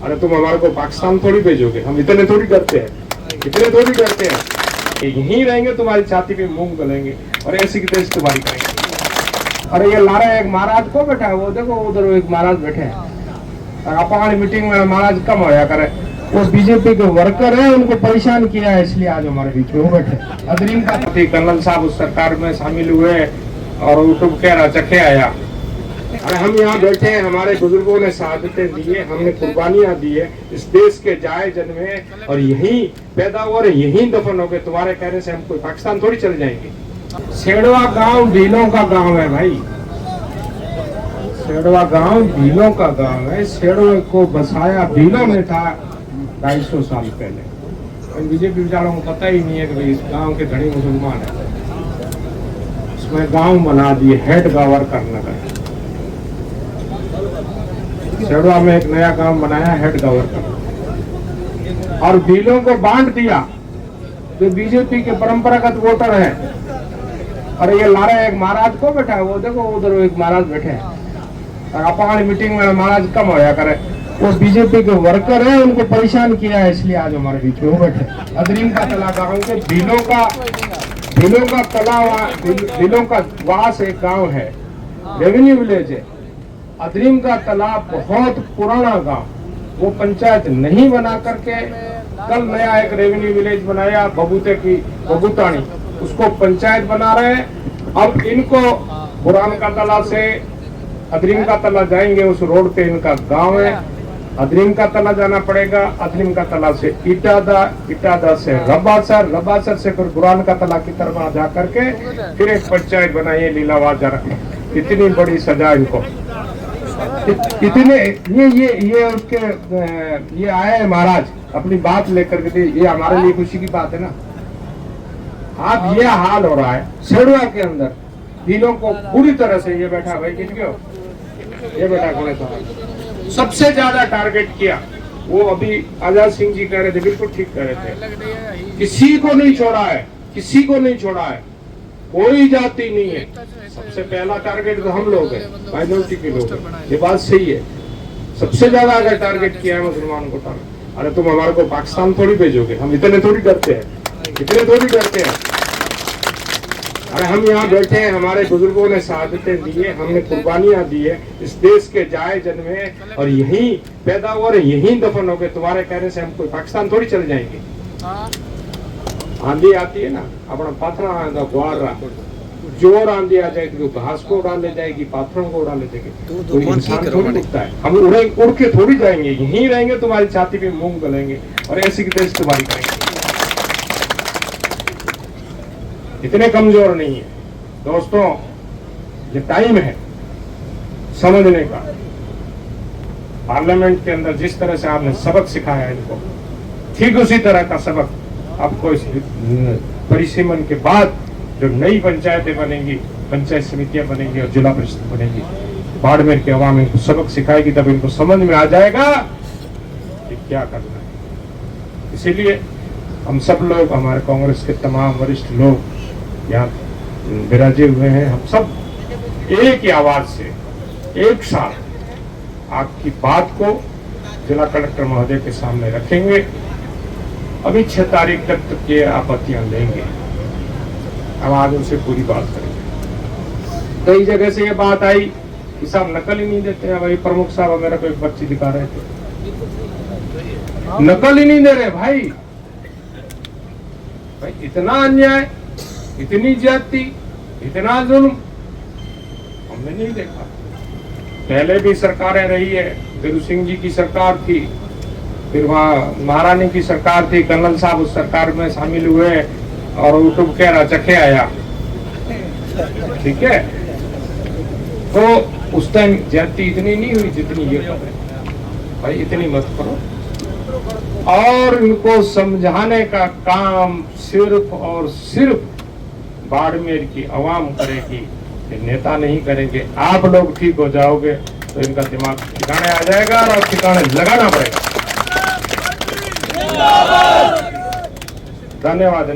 अरे तुम हमारे को पाकिस्तान थोड़ी भेजोगे, हम इतने थोड़ी डरते हैं, इतने थोड़ी डरते हैं कि यहीं रहेंगे तुम्हारी छाती पे मूंग गलेंगे और ऐसी की तैसी तुम्हारी करेंगे। अरे ये लारा एक महाराज को बैठा है, वो देखो उधर एक महाराज बैठे हैं और अपनी मीटिंग में महाराज कम होया करे, वो बीजेपी के वर्कर है, उनको परेशान किया है इसलिए आज हमारे बीच में वो बैठे। अदरीम का कर्नल साहब उस सरकार में शामिल हुए और यूट्यूब कह रहा चखे आया। अरे हम यहाँ बैठे हैं, हमारे बुजुर्गों ने शहादतें दी है, हमने कुर्बानियां दी है इस देश के जाए जन्मे और यहीं पैदा हुए और यहीं दफन हो गए। तुम्हारे कहने से हम कोई पाकिस्तान थोड़ी चले जाएंगे। सेड़वा गांव भीलों का गांव है भाई, सेड़वा गांव भीलों का गांव है। सेड़वे को बसाया भीलों ने था 250 साल पहले। बीजेपी विचारों को पता ही नहीं है कि इस गांव के धनी मुसलमान है, इसमें गांव बना दिए हेड गावर करने का। सेड़वा में एक नया गांव बनाया हेड गावर का और भीलों को बांट दिया जो बीजेपी के परंपरागत वोटर है। अरे ये लारा एक महाराज को बैठा है, वो देखो उधर एक महाराज बैठे हैं और अपनी मीटिंग में महाराज कम होया करे, वो बीजेपी के वर्कर है, उनको परेशान किया है इसलिए आज हमारे बीच में वो बैठे। अदरीम का तला गाँव के भीलों का तला, भीलों का वास एक गांव है, रेवेन्यू विलेज है। अदरीम का तालाब बहुत पुराना गांव, वो पंचायत नहीं बना करके कल नया एक रेवेन्यू विलेज बनाया बबूते की बबूतानी, उसको पंचायत बना रहे हैं। अब इनको पुरान का तला से अदरीम का तला जाएंगे, उस रोड पे इनका गांव है, अदरीम का तला जाना पड़ेगा। अदरीम का तला से इटादा से रबासर से फिर पुरान का तला की तरफ जा करके फिर एक पंचायत बनाई लीलावाद जा रहा है। इतनी बड़ी सजा इनको, इतने ये उसके ये आए हैं महाराज अपनी बात लेकर के, ये हमारे लिए खुशी की बात है ना। आप ये हाल हो रहा है सेड़वा के अंदर, भीलों को पूरी तरह से ये बैठा भाई किसके हो, ये बैठा कौन है, सबसे ज्यादा टारगेट किया। वो अभी आजाद सिंह जी कह रहे थे, बिल्कुल ठीक कह रहे थे, किसी को नहीं छोड़ा है, किसी को नहीं छोड़ा है, कोई जाति नहीं है। सबसे पहला टारगेट तो हम लोग हैं, माइनॉरिटी के लोग हैं, ये बात सही है। सबसे ज्यादा अगर टारगेट किया है मुसलमान को टारगेट। अरे तुम हमारे को पाकिस्तान थोड़ी भेजोगे, हम इतने थोड़ी डरते हैं, इतने थोड़ी डरते हैं। अरे हम यहाँ बैठे हैं, हमारे बुजुर्गों ने शहादतें दी है, हमने कुर्बानियां दी है इस देश के जाए जन्मे और यहीं पैदा हुए और यहीं दफन हो गए। तुम्हारे कहने से हम कोई पाकिस्तान थोड़ी चले जाएंगे। आंधी आती है ना, अपना पाथरा आंधा गुआर रहा, जोर आंधी आ जाएगी तो घास को उड़ा ले जाएगी, पाथरों को उड़ा ले जाएगी। तो इंसान थोड़ी उठता है, हम उड़ के थोड़ी जाएंगे, यहीं रहेंगे तुम्हारी छाती पे मूंग गलेंगे और ऐसी की तैसी तुम्हारी करेंगे। इतने कमजोर नहीं है दोस्तों, ये टाइम है समझने का। पार्लियामेंट के अंदर जिस तरह से आपने सबक सिखाया इनको, ठीक उसी तरह का सबक आपको इस परिसीमन के बाद जो नई पंचायतें बनेंगी, पंचायत समितियां बनेंगी और जिला परिषद बनेगी, बाड़मेर के अवाम इनको सबक सिखाएगी, तब इनको समझ में आ जाएगा कि क्या करना है। इसीलिए हम सब लोग, हमारे कांग्रेस के तमाम वरिष्ठ लोग यहाँ विराजे हुए हैं, हम सब एक ही आवाज से एक साथ आपकी बात को जिला कलेक्टर महोदय के सामने रखेंगे। अभी 6 तारीख तक ये आपत्तियां लेंगे, हम आज उनसे पूरी बात करेंगे। कई जगह से ये बात आई कि साहब नकल ही नहीं देते हैं, भाई प्रमुख साहब वगैरह को एक पर्ची दिखा रहे थे, नकल ही नहीं दे रहे। भाई इतना अन्याय, इतनी ज्यादती, इतना जुल्म हमने नहीं देखा। पहले भी सरकारें रही है, गुरु सिंह जी की सरकार थी, फिर वहाँ महारानी की सरकार थी, कर्नल साहब उस सरकार में शामिल हुए और यूट्यूब कह रहा चखे आया, ठीक है। तो उस टाइम ज्यादती इतनी नहीं हुई जितनी ये कर रहे। भाई इतनी मत करो। और इनको समझाने का काम सिर्फ और सिर्फ बाड़मेर की आवाम करेगी, नेता नहीं करेंगे। आप लोग ठीक हो जाओगे तो इनका दिमाग ठिकाने आ जाएगा और ठिकाने लगाना पड़ेगा। धन्यवाद।